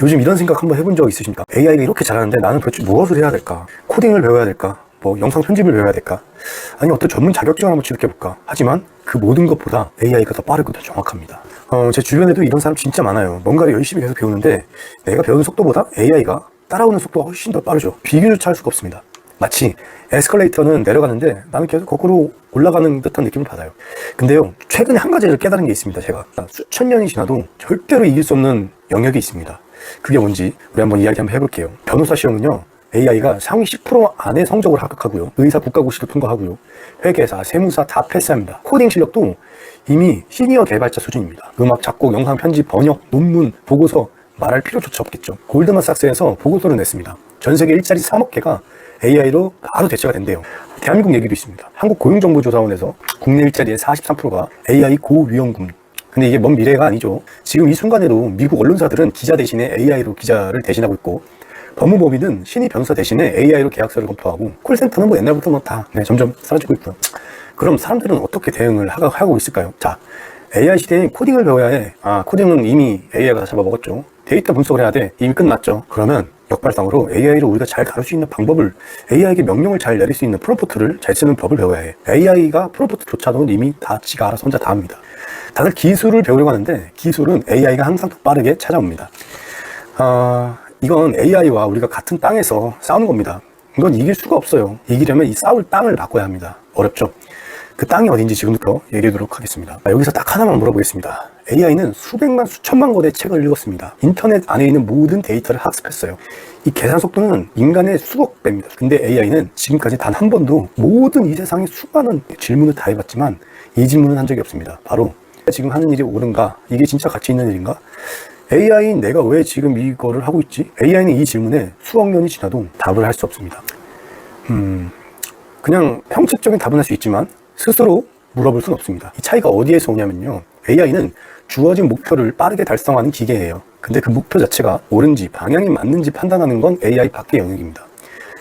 요즘 이런 생각 한번 해본 적 있으십니까? AI가 이렇게 잘하는데 나는 도대체 무엇을 해야 될까? 코딩을 배워야 될까? 뭐 영상 편집을 배워야 될까? 아니 어떤 전문 자격증을 한번 취득해볼까? 하지만 그 모든 것보다 AI가 더 빠르고 더 정확합니다. 제 주변에도 이런 사람 진짜 많아요. 뭔가를 열심히 계속 배우는데 내가 배우는 속도보다 AI가 따라오는 속도가 훨씬 더 빠르죠. 비교조차 할 수가 없습니다. 마치 에스컬레이터는 내려가는데 나는 계속 거꾸로 올라가는 듯한 느낌을 받아요. 근데요, 최근에 한 가지를 깨달은 게 있습니다. 제가 수천 년이 지나도 절대로 이길 수 없는 영역이 있습니다. 그게 뭔지 우리 한번 이야기 한번 해볼게요. 변호사 시험은요, AI가 상위 10% 안에 성적을 합격하고요, 의사 국가고시를 통과하고요, 회계사, 세무사 다 패스합니다. 코딩 실력도 이미 시니어 개발자 수준입니다. 음악, 작곡, 영상 편집, 번역, 논문, 보고서 말할 필요조차 없겠죠. 골드만삭스에서 보고서를 냈습니다. 전 세계 일자리 3억 개가 AI로 바로 대체가 된대요. 대한민국 얘기도 있습니다. 한국고용정보조사원에서 국내 일자리의 43%가 AI 고위험군. 근데 이게 먼 미래가 아니죠. 지금 이 순간에도 미국 언론사들은 기자 대신에 AI로 기자를 대신하고 있고, 법무법인은 신입 변호사 대신에 AI로 계약서를 검토하고, 콜센터는 뭐 옛날부터 다 점점 사라지고 있고요. 그럼 사람들은 어떻게 대응을 하고 있을까요? 자, AI 시대에 코딩을 배워야 해. 코딩은 이미 AI가 다 잡아먹었죠. 데이터 분석을 해야 돼. 이미 끝났죠. 그러면 역발상으로 AI를 우리가 잘 다룰 수 있는 방법을, AI에게 명령을 잘 내릴 수 있는 프롬프트를 잘 쓰는 법을 배워야 해. AI가 프롬프트조차도 이미 다 지가 알아서 혼자 다 합니다. 다들 기술을 배우려고 하는데 기술은 AI가 항상 더 빠르게 찾아옵니다. 이건 AI와 우리가 같은 땅에서 싸우는 겁니다. 이건 이길 수가 없어요. 이기려면 이 싸울 땅을 바꿔야 합니다. 어렵죠? 그 땅이 어딘지 지금부터 얘기하도록 하겠습니다. 여기서 딱 하나만 물어보겠습니다. AI는 수백만, 수천만 권의 책을 읽었습니다. 인터넷 안에 있는 모든 데이터를 학습했어요. 이 계산 속도는 인간의 수억 배입니다. 근데 AI는 지금까지 단 한 번도 모든 이 세상의 수많은 질문을 다 해봤지만 이 질문은 한 적이 없습니다. 바로 지금 하는 일이 옳은가? 이게 진짜 가치 있는 일인가? AI인 내가 왜 지금 이거를 하고 있지? AI는 이 질문에 수억 년이 지나도 답을 할 수 없습니다. 그냥 형식적인 답은 할 수 있지만 스스로 물어볼 수는 없습니다. 이 차이가 어디에서 오냐면요, AI는 주어진 목표를 빠르게 달성하는 기계예요. 근데 그 목표 자체가 옳은지 방향이 맞는지 판단하는 건 AI 밖의 영역입니다.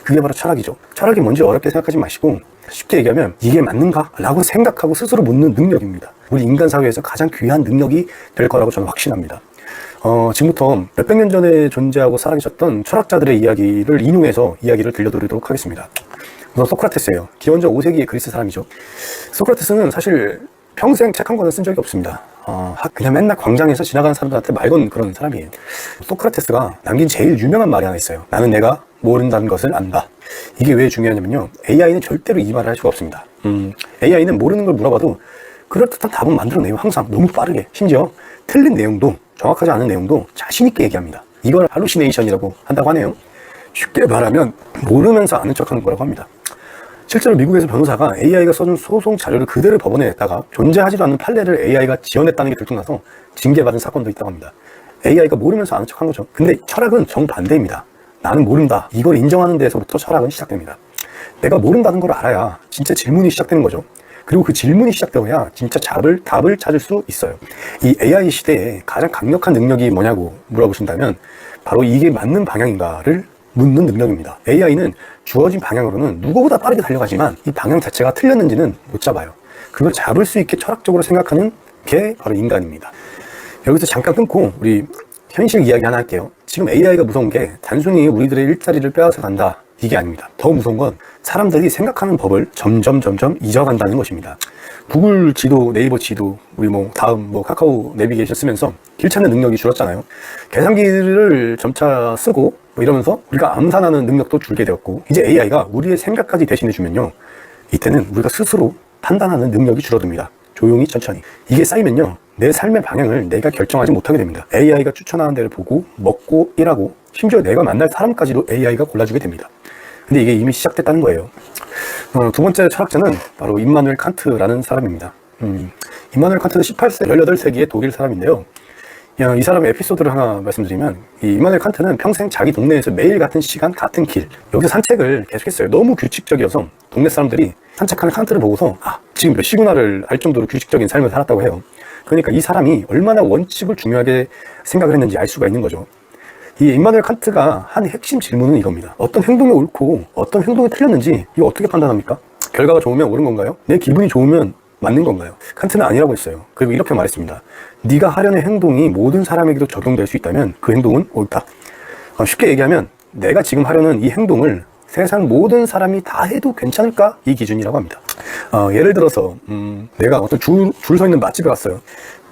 그게 바로 철학이죠. 철학이 뭔지 어렵게 생각하지 마시고 쉽게 얘기하면 이게 맞는가? 라고 생각하고 스스로 묻는 능력입니다. 우리 인간 사회에서 가장 귀한 능력이 될 거라고 저는 확신합니다. 지금부터 몇백 년 전에 존재하고 살아계셨던 철학자들의 이야기를 인용해서 이야기를 들려드리도록 하겠습니다. 우선 소크라테스예요. 기원전 5세기의 그리스 사람이죠. 소크라테스는 사실 평생 책 한 권을 쓴 적이 없습니다. 그냥 맨날 광장에서 지나가는 사람들한테 말 건 그런 사람이에요. 소크라테스가 남긴 제일 유명한 말이 하나 있어요. 나는 내가 모른다는 것을 안다. 이게 왜 중요하냐면요, AI는 절대로 이 말을 할 수가 없습니다. AI는 모르는 걸 물어봐도 그럴듯한 답은 만들어내요. 항상 너무 빠르게. 심지어 틀린 내용도, 정확하지 않은 내용도 자신 있게 얘기합니다. 이걸 할루시네이션이라고 한다고 하네요. 쉽게 말하면 모르면서 아는 척하는 거라고 합니다. 실제로 미국에서 변호사가 AI가 써준 소송 자료를 그대로 법원에 냈다가 존재하지도 않는 판례를 AI가 지어냈다는 게 들통나서 징계받은 사건도 있다고 합니다. AI가 모르면서 아는 척한 거죠. 근데 철학은 정반대입니다. 나는 모른다, 이걸 인정하는 데에서부터 철학은 시작됩니다. 내가 모른다는 걸 알아야 진짜 질문이 시작되는 거죠. 그리고 그 질문이 시작되어야 진짜 답을 찾을 수 있어요. 이 AI 시대에 가장 강력한 능력이 뭐냐고 물어보신다면 바로 이게 맞는 방향인가를 묻는 능력입니다. AI는 주어진 방향으로는 누구보다 빠르게 달려가지만 이 방향 자체가 틀렸는지는 못 잡아요. 그걸 잡을 수 있게 철학적으로 생각하는 게 바로 인간입니다. 여기서 잠깐 끊고 우리 현실 이야기 하나 할게요. 지금 AI가 무서운 게 단순히 우리들의 일자리를 빼앗아 간다, 이게 아닙니다. 더 무서운 건 사람들이 생각하는 법을 점점 잊어간다는 것입니다. 구글 지도, 네이버 지도, 우리 다음 카카오 내비게이션 쓰면서 길 찾는 능력이 줄었잖아요. 계산기를 점차 쓰고 이러면서 우리가 암산하는 능력도 줄게 되었고, 이제 AI가 우리의 생각까지 대신해주면요, 이때는 우리가 스스로 판단하는 능력이 줄어듭니다. 조용히 천천히. 이게 쌓이면요, 내 삶의 방향을 내가 결정하지 못하게 됩니다. AI가 추천하는 데를 보고 먹고 일하고, 심지어 내가 만날 사람까지도 AI가 골라주게 됩니다. 근데 이게 이미 시작됐다는 거예요. 두 번째 철학자는 바로 임마누엘 칸트라는 사람입니다. 임마누엘 칸트는 18세기의 독일 사람인데요. 이 사람의 에피소드를 하나 말씀드리면, 이 임마누엘 칸트는 평생 자기 동네에서 매일 같은 시간 같은 길, 여기서 산책을 계속했어요. 너무 규칙적이어서 동네 사람들이 산책하는 칸트를 보고서 지금 몇 시구나를 알 정도로 규칙적인 삶을 살았다고 해요. 그러니까 이 사람이 얼마나 원칙을 중요하게 생각을 했는지 알 수가 있는 거죠. 이 임마누엘 칸트가 한 핵심 질문은 이겁니다. 어떤 행동이 옳고 어떤 행동이 틀렸는지 이거 어떻게 판단합니까? 결과가 좋으면 옳은 건가요? 내 기분이 좋으면 맞는 건가요? 칸트는 아니라고 했어요. 그리고 이렇게 말했습니다. 네가 하려는 행동이 모든 사람에게도 적용될 수 있다면 그 행동은 옳다. 쉽게 얘기하면 내가 지금 하려는 이 행동을 세상 모든 사람이 다 해도 괜찮을까? 이 기준이라고 합니다. 예를 들어서 내가 어떤 줄 서 있는 맛집에 갔어요.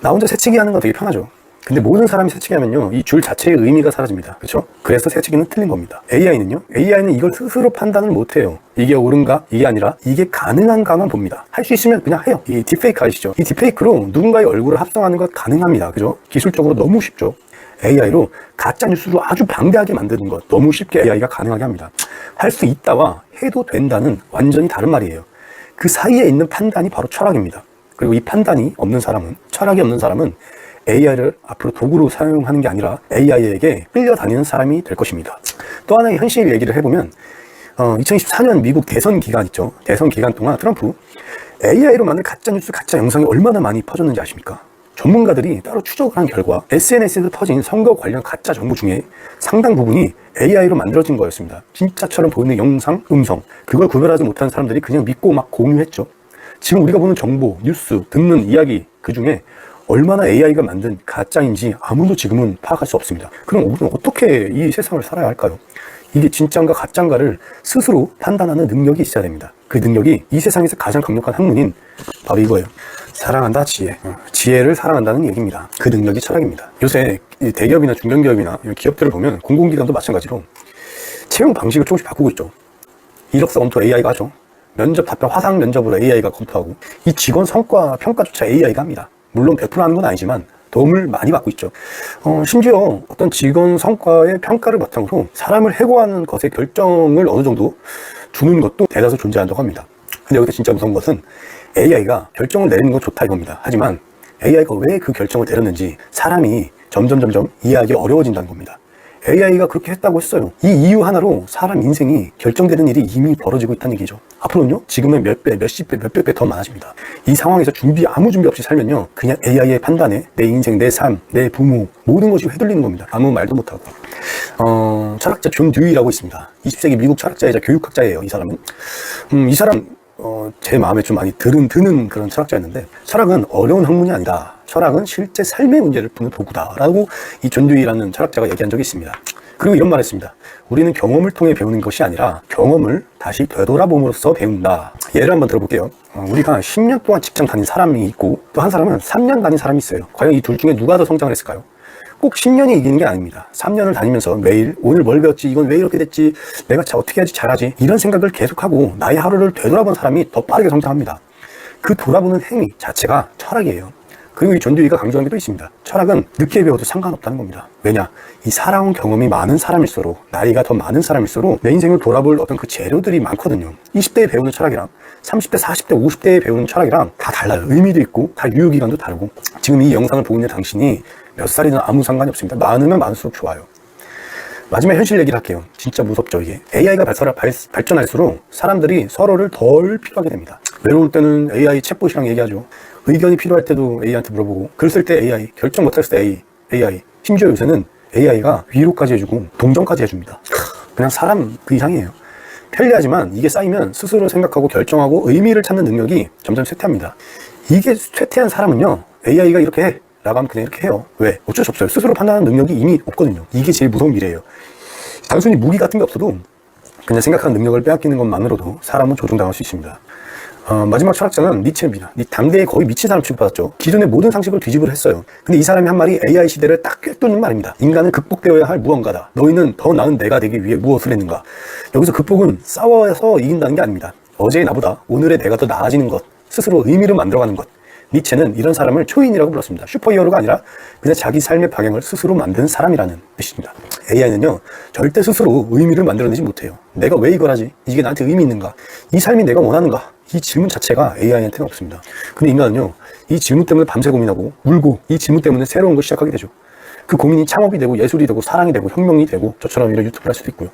나 혼자 새치기 하는 건 되게 편하죠. 근데 모든 사람이 새치기 하면요, 이 줄 자체의 의미가 사라집니다. 그렇죠? 그래서 새치기는 틀린 겁니다. AI는 이걸 스스로 판단을 못해요. 이게 옳은가? 이게 아니라 이게 가능한가만 봅니다. 할 수 있으면 그냥 해요. 이 딥페이크 아시죠? 이 딥페이크로 누군가의 얼굴을 합성하는 것 가능합니다. 그죠? 기술적으로 너무 쉽죠. AI로 가짜 뉴스를 아주 방대하게 만드는 것 너무 쉽게 AI가 가능하게 합니다. 할 수 있다와 해도 된다는 완전히 다른 말이에요. 그 사이에 있는 판단이 바로 철학입니다. 그리고 이 판단이 없는 사람은, 철학이 없는 사람은 AI를 앞으로 도구로 사용하는 게 아니라 AI에게 끌려다니는 사람이 될 것입니다. 또 하나의 현실 얘기를 해보면 2024년 미국 대선 기간 있죠. 대선 기간 동안 트럼프 AI로 만든 가짜뉴스, 가짜 영상이 얼마나 많이 퍼졌는지 아십니까? 전문가들이 따로 추적을 한 결과 SNS에서 퍼진 선거 관련 가짜 정보 중에 상당 부분이 AI로 만들어진 거였습니다. 진짜처럼 보이는 영상, 음성, 그걸 구별하지 못하는 사람들이 그냥 믿고 막 공유했죠. 지금 우리가 보는 정보, 뉴스, 듣는 이야기 그 중에 얼마나 AI가 만든 가짜인지 아무도 지금은 파악할 수 없습니다. 그럼 우리는 어떻게 이 세상을 살아야 할까요? 이게 진짜인가 가짜인가를 스스로 판단하는 능력이 있어야 됩니다. 그 능력이 이 세상에서 가장 강력한 학문인 바로 이거예요. 사랑한다, 지혜. 지혜를 사랑한다는 얘기입니다. 그 능력이 철학입니다. 요새 대기업이나 중견기업이나 이런 기업들을 보면 공공기관도 마찬가지로 채용 방식을 조금씩 바꾸고 있죠. 이력서 검토 AI가 하죠. 면접 답변 화상 면접으로 AI가 검토하고, 이 직원 성과 평가조차 AI가 합니다. 물론 100% 하는 건 아니지만 도움을 많이 받고 있죠. 심지어 어떤 직원 성과의 평가를 바탕으로 사람을 해고하는 것의 결정을 어느 정도 주는 것도 대다수 존재한다고 합니다. 근데 여기서 진짜 무서운 것은 AI가 결정을 내리는 건 좋다 이겁니다. 하지만 AI가 왜 그 결정을 내렸는지 사람이 점점 이해하기 어려워진다는 겁니다. AI가 그렇게 했다고 했어요. 이 이유 하나로 사람 인생이 결정되는 일이 이미 벌어지고 있다는 얘기죠. 앞으로는요, 지금은 몇 배, 몇십 배, 몇백 배 더 많아집니다. 이 상황에서 아무 준비 없이 살면요, 그냥 AI의 판단에 내 인생, 내 삶, 내 부모, 모든 것이 휘둘리는 겁니다. 아무 말도 못하고. 철학자 존 듀이라고 있습니다. 20세기 미국 철학자이자 교육학자예요, 이 사람은. 이 사람, 제 마음에 좀 많이 드는 그런 철학자였는데, 철학은 어려운 학문이 아니다. 철학은 실제 삶의 문제를 푸는 도구다라고 이 존 듀이라는 철학자가 얘기한 적이 있습니다. 그리고 이런 말을 했습니다. 우리는 경험을 통해 배우는 것이 아니라 경험을 다시 되돌아봄으로써 배운다. 예를 한번 들어볼게요. 우리가 10년 동안 직장 다닌 사람이 있고 또 한 사람은 3년 다닌 사람이 있어요. 과연 이 둘 중에 누가 더 성장을 했을까요? 꼭 10년이 이기는 게 아닙니다. 3년을 다니면서 매일 오늘 뭘 배웠지, 이건 왜 이렇게 됐지, 내가 어떻게 해야지 잘하지, 이런 생각을 계속하고 나의 하루를 되돌아본 사람이 더 빠르게 성장합니다. 그 돌아보는 행위 자체가 철학이에요. 그리고 이 존 듀이가 강조한 게 또 있습니다. 철학은 늦게 배워도 상관없다는 겁니다. 왜냐? 이 살아온 경험이 많은 사람일수록, 나이가 더 많은 사람일수록 내 인생을 돌아볼 어떤 그 재료들이 많거든요. 20대에 배우는 철학이랑 30대, 40대, 50대에 배우는 철학이랑 다 달라요. 의미도 있고 다 유효기간도 다르고. 지금 이 영상을 보고 있는 당신이 몇 살이든 아무 상관이 없습니다. 많으면 많을수록 좋아요. 마지막에 현실 얘기를 할게요. 진짜 무섭죠, 이게. AI가 발전할수록 사람들이 서로를 덜 필요하게 됩니다. 외로울 때는 AI 챗봇이랑 얘기하죠. 의견이 필요할 때도 AI한테 물어보고, 글 쓸 때 AI, 결정 못할 때 AI. 심지어 요새는 AI가 위로까지 해주고 동정까지 해줍니다. 그냥 사람 그 이상이에요. 편리하지만 이게 쌓이면 스스로 생각하고 결정하고 의미를 찾는 능력이 점점 쇠퇴합니다. 이게 쇠퇴한 사람은요, AI가 이렇게 해 라고 하면 그냥 이렇게 해요. 왜? 어쩔 수 없어요. 스스로 판단하는 능력이 이미 없거든요. 이게 제일 무서운 미래예요. 단순히 무기 같은 게 없어도 그냥 생각하는 능력을 빼앗기는 것만으로도 사람은 조종당할 수 있습니다. 마지막 철학자는 니체입니다. 당대에 거의 미친 사람 취급받았죠. 기존의 모든 상식을 뒤집으려 했어요. 근데 이 사람이 한 말이 AI 시대를 딱 꿰뚫는 말입니다. 인간은 극복되어야 할 무언가다. 너희는 더 나은 내가 되기 위해 무엇을 했는가. 여기서 극복은 싸워서 이긴다는 게 아닙니다. 어제의 나보다 오늘의 내가 더 나아지는 것, 스스로 의미를 만들어가는 것. 니체는 이런 사람을 초인이라고 불렀습니다. 슈퍼히어로가 아니라 그냥 자기 삶의 방향을 스스로 만드는 사람이라는 뜻입니다. AI는요, 절대 스스로 의미를 만들어내지 못해요. 내가 왜 이걸 하지? 이게 나한테 의미 있는가? 이 삶이 내가 원하는가? 이 질문 자체가 AI한테는 없습니다. 근데 인간은요, 이 질문 때문에 밤새 고민하고 울고, 이 질문 때문에 새로운 걸 시작하게 되죠. 그 고민이 창업이 되고 예술이 되고 사랑이 되고 혁명이 되고, 저처럼 이런 유튜브를 할 수도 있고요.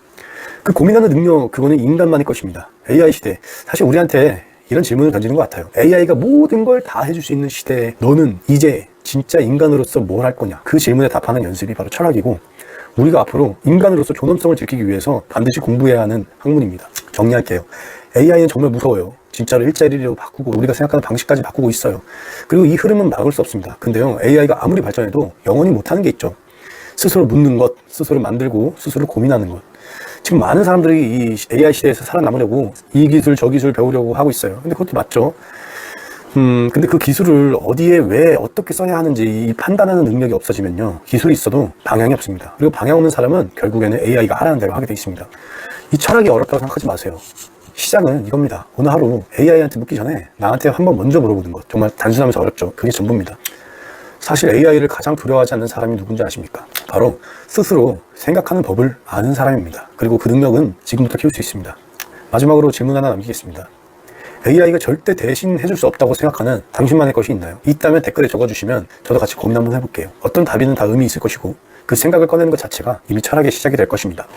그 고민하는 능력, 그거는 인간만의 것입니다. AI 시대, 사실 우리한테 이런 질문을 던지는 것 같아요. AI가 모든 걸 다 해줄 수 있는 시대에 너는 이제 진짜 인간으로서 뭘 할 거냐? 그 질문에 답하는 연습이 바로 철학이고, 우리가 앞으로 인간으로서 존엄성을 지키기 위해서 반드시 공부해야 하는 학문입니다. 정리할게요. AI는 정말 무서워요. 진짜로 일자리로 바꾸고 우리가 생각하는 방식까지 바꾸고 있어요. 그리고 이 흐름은 막을 수 없습니다. 근데요, AI가 아무리 발전해도 영원히 못하는 게 있죠. 스스로 묻는 것, 스스로 만들고 스스로 고민하는 것. 지금 많은 사람들이 이 AI 시대에서 살아남으려고 이 기술 저 기술 배우려고 하고 있어요. 근데 그것도 맞죠. 근데 그 기술을 어디에 왜 어떻게 써야 하는지 이 판단하는 능력이 없어지면요, 기술이 있어도 방향이 없습니다. 그리고 방향 없는 사람은 결국에는 AI가 하라는 대로 하게 돼 있습니다. 이 철학이 어렵다고 생각하지 마세요. 시작은 이겁니다. 오늘 하루 AI한테 묻기 전에 나한테 한번 먼저 물어보는 것. 정말 단순하면서 어렵죠. 그게 전부입니다. 사실 AI를 가장 두려워하지 않는 사람이 누군지 아십니까? 바로 스스로 생각하는 법을 아는 사람입니다. 그리고 그 능력은 지금부터 키울 수 있습니다. 마지막으로 질문 하나 남기겠습니다. AI가 절대 대신 해줄 수 없다고 생각하는 당신만의 것이 있나요? 있다면 댓글에 적어주시면 저도 같이 고민 한번 해볼게요. 어떤 답이든 다 의미 있을 것이고 그 생각을 꺼내는 것 자체가 이미 철학의 시작이 될 것입니다.